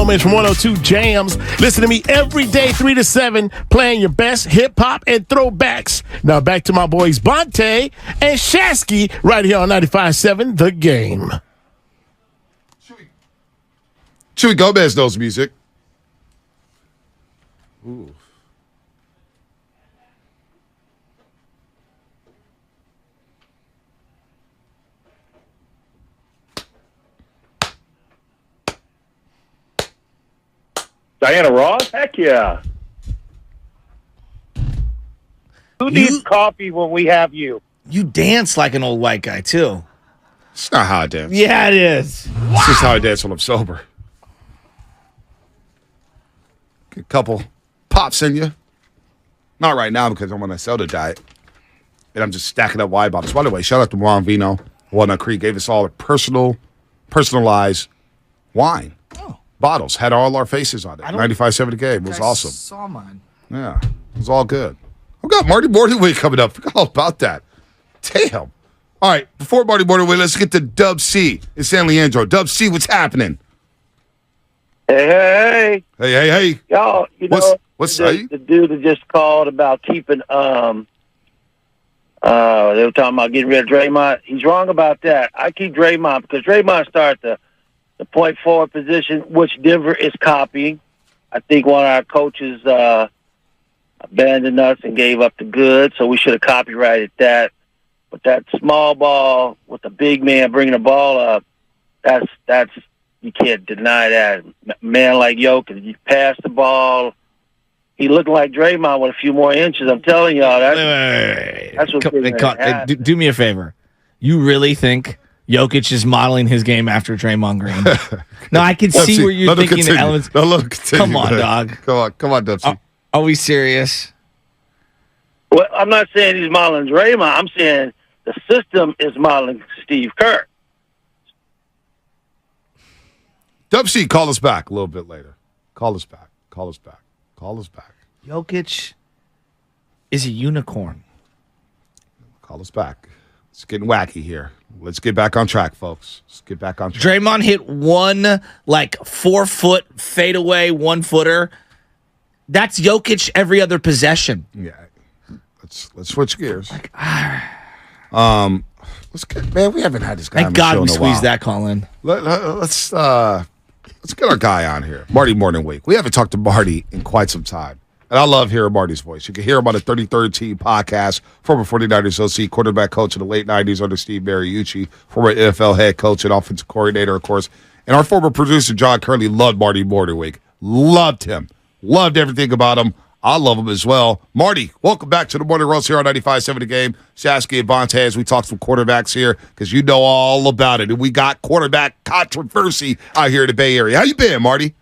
Moments from 102 Jams. Listen to me every day, 3 to 7, playing your best hip-hop and throwbacks. Now back to my boys Bonte and Shasky right here on 95.7 The Game. Chewy Gomez knows music. Ooh. Diana Ross? Heck yeah. Who needs coffee when we have you? You dance like an old white guy, too. It's not how I dance. Yeah, it is. It's just how I dance when I'm sober. Get a couple pops in you. Not right now because I'm on a soda diet. And I'm just stacking up wine bottles. By the way, shout out to Juan Vino. Walnut Creek gave us all a personalized wine. Bottles had all our faces on it. 95.7 The Game. It was awesome. Saw mine. Yeah, it was all good. I've got Marty Mornhinweg coming up. Forgot all about that. Damn. All right, before Marty Mornhinweg, let's get to Dub C in San Leandro. Dub C, what's happening? Hey. Y'all, what's the dude that just called about keeping, they were talking about getting rid of Draymond. He's wrong about that. I keep Draymond because Draymond started the point forward position, which Denver is copying. I think one of our coaches abandoned us and gave up the goods, so we should have copyrighted that. But that small ball with the big man bringing the ball up, that's you can't deny that. Man like Jokic, you pass the ball, he looked like Draymond with a few more inches. I'm telling y'all, that's what. Do me a favor. You really think Jokic is modeling his game after Draymond Green? No, I can see where you're thinking the elements. Come on, dog. Come on, Dubsy. Are we serious? Well, I'm not saying he's modeling Draymond. I'm saying the system is modeling Steve Kerr. Dubsy, call us back a little bit later. Call us back. Jokic is a unicorn. Call us back. It's getting wacky here. Let's get back on track, folks. Let's get back on track. Draymond hit one 4-foot fadeaway 1-footer. That's Jokic every other possession. Yeah. Let's switch gears. Let's get, man, we haven't had this guy on the show in a while. Thank God we squeezed that call in. Let's get our guy on here, Marty Mornhinweg. We haven't talked to Marty in quite some time. And I love hearing Marty's voice. You can hear him on the 33rd Team podcast, former 49ers OC, quarterback coach in the late 90s under Steve Mariucci, former NFL head coach and offensive coordinator, of course. And our former producer, John Curley, loved Marty Mornhinweg. Loved him. Loved everything about him. I love him as well. Marty, welcome back to the Morning Roast here on 95.7 The Game. Shasky and Bonte, as we talk some quarterbacks here, because you know all about it. And we got quarterback controversy out here in the Bay Area. How you been, Marty?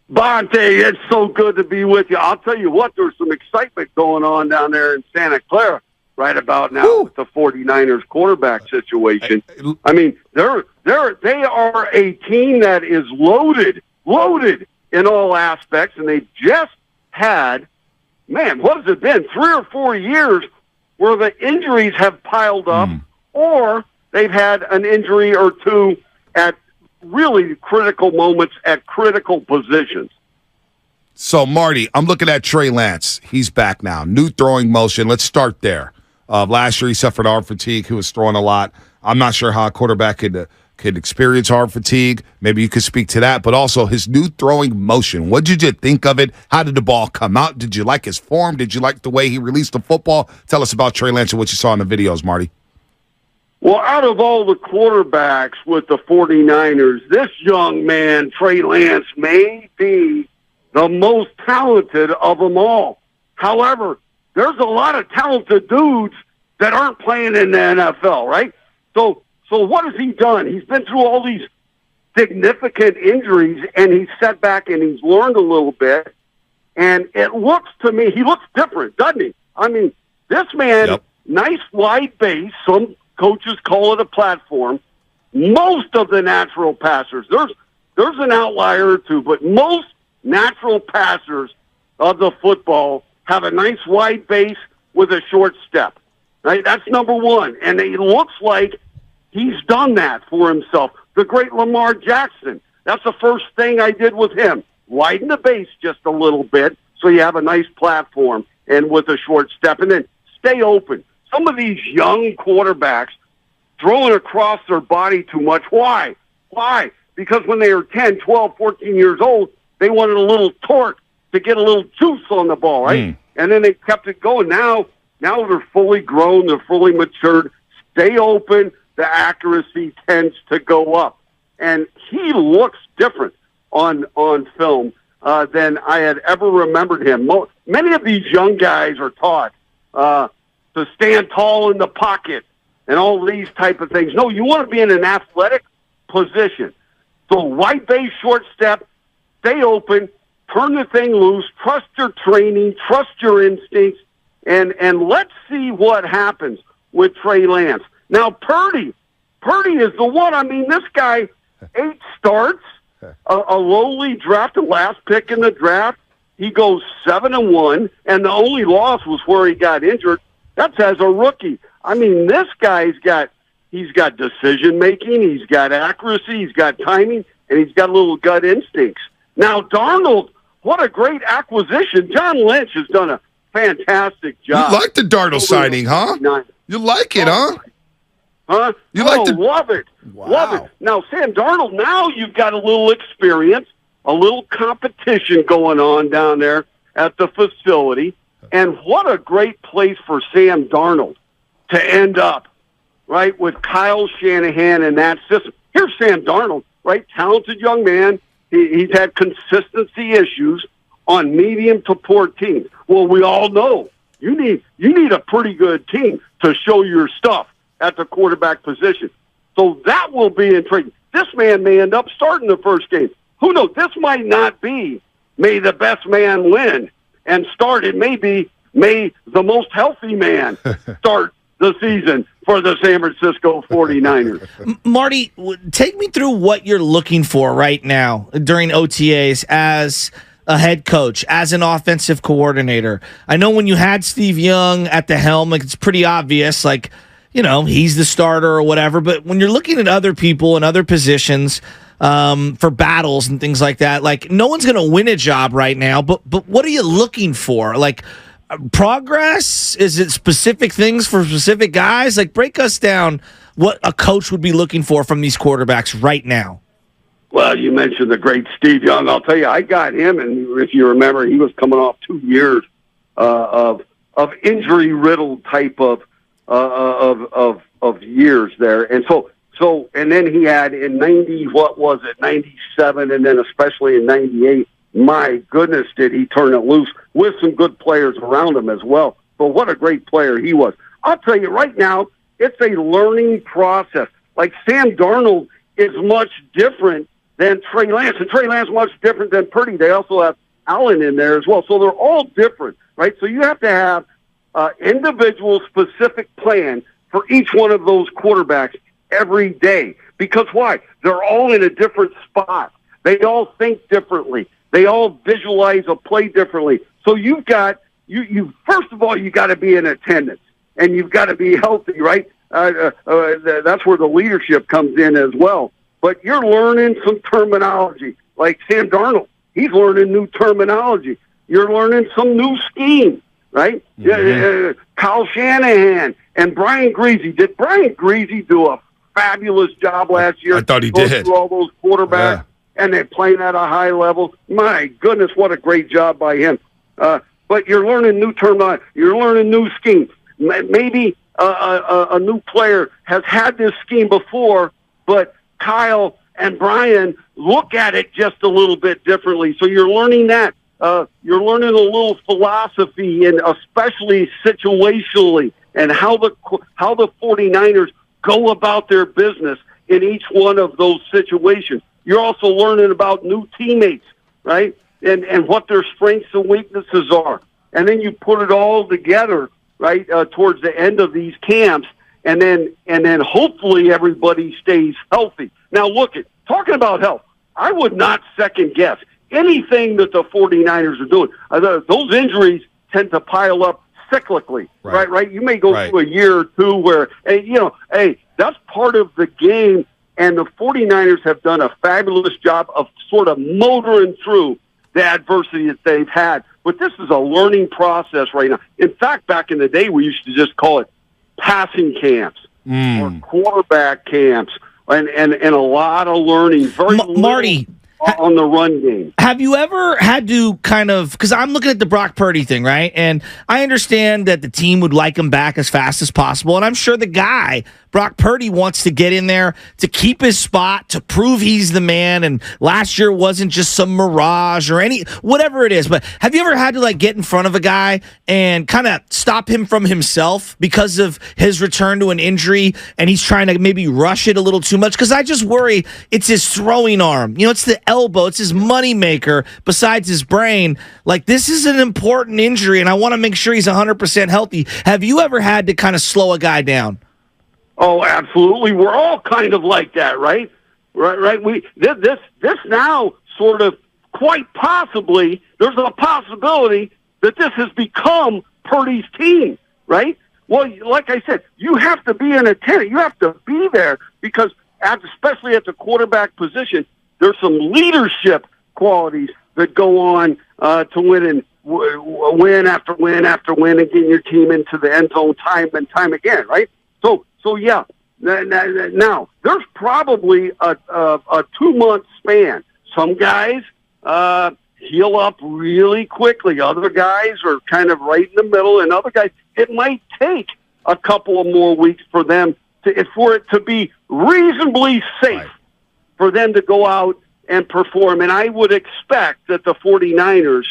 Bonte, it's so good to be with you. I'll tell you what, there's some excitement going on down there in Santa Clara right about now with the 49ers quarterback situation. I mean, they are a team that is loaded in all aspects, and they just had, man, what has it been, 3 or 4 years where the injuries have piled up, or they've had an injury or two at really critical moments at critical positions. So, Marty, I'm looking at Trey Lance. He's back now. New throwing motion. Let's start there. Last year he suffered arm fatigue. He was throwing a lot. I'm not sure how a quarterback could experience arm fatigue. Maybe you could speak to that. But also his new throwing motion. What did you think of it? How did the ball come out? Did you like his form? Did you like the way he released the football? Tell us about Trey Lance and what you saw in the videos, Marty. Well, out of all the quarterbacks with the 49ers, this young man, Trey Lance, may be the most talented of them all. However, there's a lot of talented dudes that aren't playing in the NFL, right? So what has he done? He's been through all these significant injuries, and he's set back and he's learned a little bit. And it looks to me, he looks different, doesn't he? I mean, this man, nice wide base, some coaches call it a platform. Most of the natural passers, there's an outlier or two, but most natural passers of the football have a nice wide base with a short step. Right? That's number one. And it looks like he's done that for himself. The great Lamar Jackson. That's the first thing I did with him. Widen the base just a little bit so you have a nice platform and with a short step, and then stay open. Some of these young quarterbacks throwing across their body too much. Why? Because when they were 10, 12, 14 years old, they wanted a little torque to get a little juice on the ball, right? And then they kept it going. Now they're fully grown. They're fully matured. Stay open. The accuracy tends to go up. And he looks different on film than I had ever remembered him. Many of these young guys are taught to stand tall in the pocket and all these type of things. No, you want to be in an athletic position. So wide base, short step, stay open, turn the thing loose, trust your training, trust your instincts, and let's see what happens with Trey Lance. Now, Purdy is the one. I mean, this guy, 8 starts, a lowly drafted last pick in the draft. He goes 7-1, and the only loss was where he got injured. That's as a rookie. I mean, this guy's he's got decision making, he's got accuracy, he's got timing, and he's got a little gut instincts. Now, Darnold, what a great acquisition. John Lynch has done a fantastic job. You like the Darnold signing, huh? You like it, huh? Huh? Love it. Wow. Love it. Now, Sam Darnold, now you've got a little experience, a little competition going on down there at the facility. And what a great place for Sam Darnold to end up, right, with Kyle Shanahan and that system. Here's Sam Darnold, right, talented young man. He's had consistency issues on medium to poor teams. Well, we all know you need a pretty good team to show your stuff at the quarterback position. So that will be intriguing. This man may end up starting the first game. Who knows? This might not be may the best man win and start. It may be may the most healthy man start the season for the San Francisco 49ers. Marty, take me through what you're looking for right now during OTAs as a head coach, as an offensive coordinator. I know when you had Steve Young at the helm, like, it's pretty obvious, like, you know, he's the starter or whatever. But when you're looking at other people and other positions for battles and things like that, like, no one's going to win a job right now. But what are you looking for? Like, progress? Is it specific things for specific guys? Like, break us down what a coach would be looking for from these quarterbacks right now. Well, you mentioned the great Steve Young. I'll tell you, I got him, and if you remember, he was coming off 2 years of injury-riddled type of years there, and so, and then he had in 97, and then especially in 98. My goodness, did he turn it loose with some good players around him as well. But what a great player he was. I'll tell you right now, it's a learning process. Like, Sam Darnold is much different than Trey Lance, and Trey Lance much different than Purdy. They also have Allen in there as well. So they're all different, right? So you have to have individual specific plan for each one of those quarterbacks every day. Because why? They're all in a different spot. They all think differently. They all visualize a play differently. So you've got, you first of all, you got to be in attendance, and you've got to be healthy, right? That's where the leadership comes in as well. But you're learning some terminology. Like Sam Darnold, he's learning new terminology. You're learning some new scheme, right? Mm-hmm. Kyle Shanahan and Brian Greasy. Did Brian Greasy do a fabulous job last year? I thought he did. Through all those quarterbacks, and they're playing at a high level. My goodness, what a great job by him. But you're learning new terminology. You're learning new schemes. Maybe a new player has had this scheme before, but Kyle and Brian look at it just a little bit differently. So you're learning that. You're learning a little philosophy, and especially situationally, and how the 49ers go about their business in each one of those situations. You're also learning about new teammates, right? And what their strengths and weaknesses are. And then you put it all together, right, towards the end of these camps, and then hopefully everybody stays healthy. Now, talking about health, I would not second guess anything that the 49ers are doing. Those injuries tend to pile up cyclically, right? You may go through a year or two where, hey, that's part of the game And the 49ers have done a fabulous job of sort of motoring through the adversity that they've had. But this is a learning process right now. In fact, back in the day, we used to just call it passing camps or quarterback camps, and a lot of learning. Very Marty, on the run game. Have you ever had to kind of, because I'm looking at the Brock Purdy thing, right? And I understand that the team would like him back as fast as possible. And I'm sure the guy, Brock Purdy, wants to get in there to keep his spot, to prove he's the man. And last year wasn't just some mirage or whatever it is. But have you ever had to get in front of a guy and kind of stop him from himself because of his return to an injury and he's trying to maybe rush it a little too much? Because I just worry it's his throwing arm. It's the elbow. It's his moneymaker besides his brain. This is an important injury, and I want to make sure he's 100% healthy. Have you ever had to kind of slow a guy down? Oh, absolutely. We're all kind of like that, right? Right. This now sort of quite possibly, there's a possibility that this has become Purdy's team, right? Well, like I said, you have to be in attendance. You have to be there because, especially at the quarterback position, there's some leadership qualities that go on to win after win after win and getting your team into the end zone time and time again, right? So yeah. Now there's probably a 2-month span. Some guys heal up really quickly. Other guys are kind of right in the middle, and other guys it might take a couple of more weeks for them for it to be reasonably safe. Right. For them to go out and perform. And I would expect that the 49ers,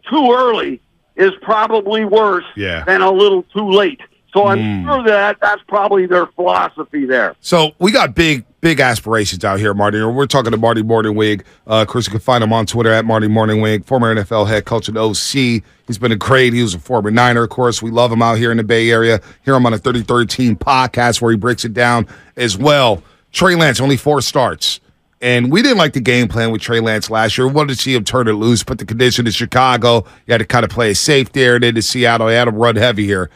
too early is probably worse than a little too late. So I'm sure that's probably their philosophy there. So we got big aspirations out here, Marty. We're talking to Marty Mornhinweg. Of course, you can find him on Twitter at Marty Mornhinweg, former NFL head coach and OC. He's been he was a former Niner, of course. We love him out here in the Bay Area. Hear him on a 33rd Team podcast where he breaks it down as well. Trey Lance, only 4 starts. And we didn't like the game plan with Trey Lance last year. We wanted to see him turn it loose, put the condition in Chicago. You had to kind of play it safe there. And then to Seattle, you had to run heavy here.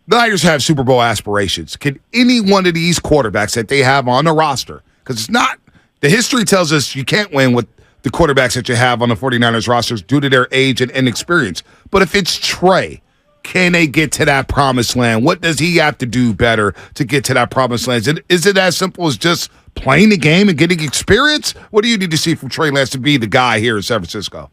The Niners have Super Bowl aspirations. Can any one of these quarterbacks that they have on the roster, because it's not, the history tells us you can't win with the quarterbacks that you have on the 49ers rosters due to their age and inexperience. But if it's Trey, can they get to that promised land? What does he have to do better to get to that promised land? Is it as simple as just playing the game and getting experience? What do you need to see from Trey Lance to be the guy here in San Francisco?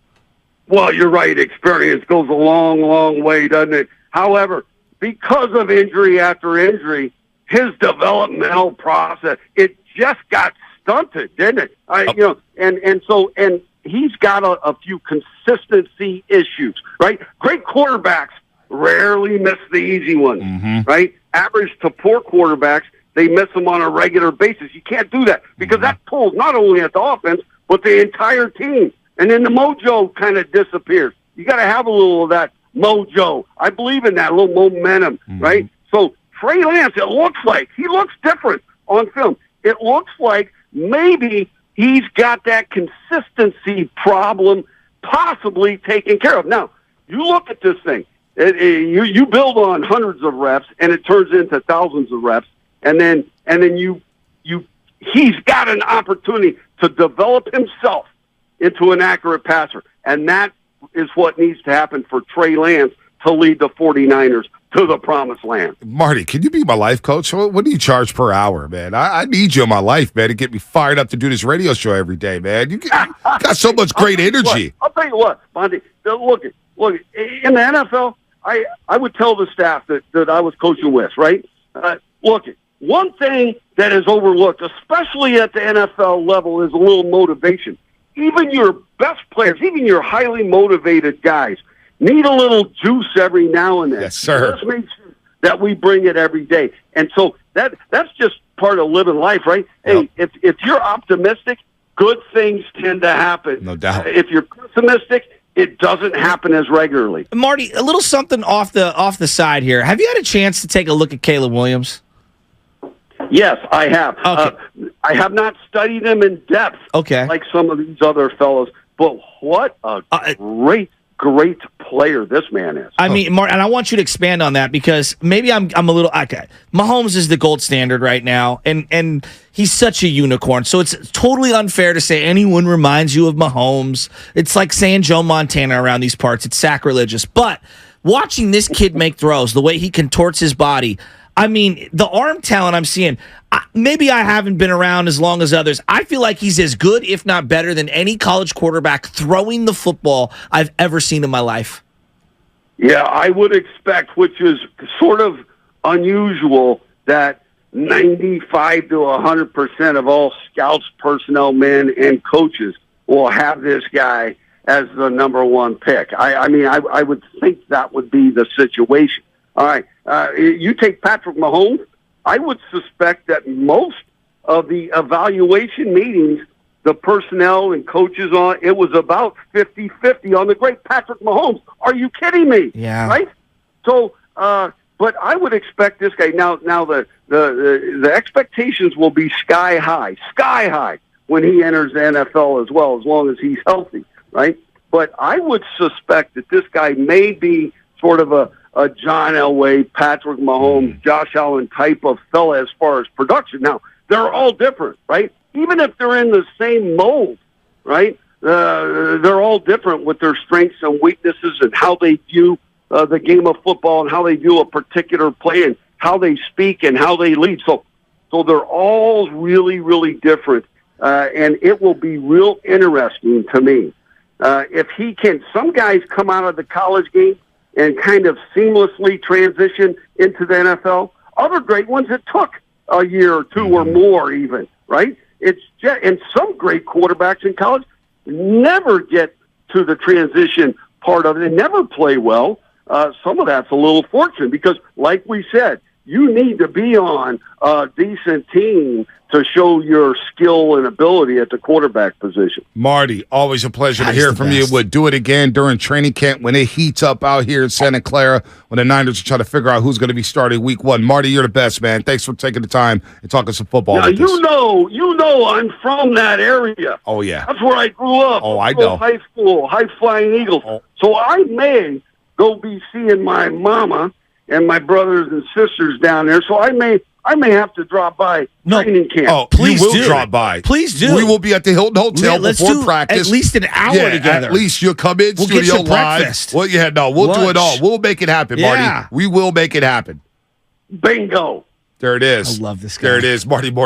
Well, you're right. Experience goes a long, long way, doesn't it? However, because of injury after injury, his developmental process, it just got stunted, didn't it? And he's got a few consistency issues, right? Great quarterbacks rarely miss the easy ones, right? Average to poor quarterbacks, they miss them on a regular basis. You can't do that because that pulls not only at the offense, but the entire team. And then the mojo kind of disappears. You got to have a little of that mojo. I believe in that, a little momentum, right? So Trey Lance, it looks like he looks different on film. It looks like maybe he's got that consistency problem possibly taken care of. Now, you look at this thing. You build on hundreds of reps, and it turns into thousands of reps, and then he's got an opportunity to develop himself into an accurate passer, and that is what needs to happen for Trey Lance to lead the 49ers to the promised land. Marty, can you be my life coach? What do you charge per hour, man? I need you in my life, man, to get me fired up to do this radio show every day, man. You got so much great energy. I'll tell you what, Monty, look, in the NFL, I would tell the staff that I was coaching with, right? Look, one thing that is overlooked, especially at the NFL level, is a little motivation. Even your best players, even your highly motivated guys, need a little juice every now and then. Yes, sir. Let's make sure that we bring it every day. And so that's just part of living life, right? Yep. Hey, if you're optimistic, good things tend to happen. No doubt. If you're pessimistic, it doesn't happen as regularly. Marty, a little something off the side here. Have you had a chance to take a look at Caleb Williams? Yes, I have. Okay. I have not studied him in depth like some of these other fellows, but what a great great player this man is. I mean, Mark, and I want you to expand on that because maybe I'm a little okay. Mahomes is the gold standard right now, and he's such a unicorn. So it's totally unfair to say anyone reminds you of Mahomes. It's like saying Joe Montana around these parts. It's sacrilegious. But watching this kid make throws, the way he contorts his body, I mean, the arm talent I'm seeing, maybe I haven't been around as long as others. I feel like he's as good, if not better, than any college quarterback throwing the football I've ever seen in my life. Yeah, I would expect, which is sort of unusual, that 95 to 100% of all scouts, personnel, men, and coaches will have this guy as the number one pick. I mean, I would think that would be the situation. All right, you take Patrick Mahomes, I would suspect that most of the evaluation meetings, the personnel and coaches on, it was about 50-50 on the great Patrick Mahomes. Are you kidding me? Yeah. Right? So, but I would expect this guy, now the expectations will be sky high when he enters the NFL as well, as long as he's healthy, right? But I would suspect that this guy may be sort of a John Elway, Patrick Mahomes, Josh Allen type of fella as far as production. Now, they're all different, right? Even if they're in the same mold, right? They're all different with their strengths and weaknesses and how they view the game of football and how they view a particular play and how they speak and how they lead. So they're all really, really different, and it will be real interesting to me. If he can, some guys come out of the college game and kind of seamlessly transition into the NFL. Other great ones, it took a year or two or more even, right? It's just, and some great quarterbacks in college never get to the transition part of it. They never play well. Some of that's a little fortunate because, like we said, you need to be on a decent team to show your skill and ability at the quarterback position. Marty, always a pleasure to hear from you. We'll do it again during training camp when it heats up out here in Santa Clara when the Niners are trying to figure out who's going to be starting week one. Marty, you're the best, man. Thanks for taking the time and talking some football with us. You know I'm from that area. Oh, yeah. That's where I grew up. Oh, I know. High school, High Flying Eagles. Oh. So I may go be seeing my mama and my brothers and sisters down there. So I may have to drop by training camp. Oh, Please you will do. drop by. Please do. We will be at the Hilton Hotel Let's before do practice. at least an hour together. At least you'll come in We'll studio get you live. breakfast. Well, yeah, no, we'll do it all. We'll make it happen, Marty. Yeah. We will make it happen. Bingo. There it is. I love this guy. There it is, Marty Mornhinweg.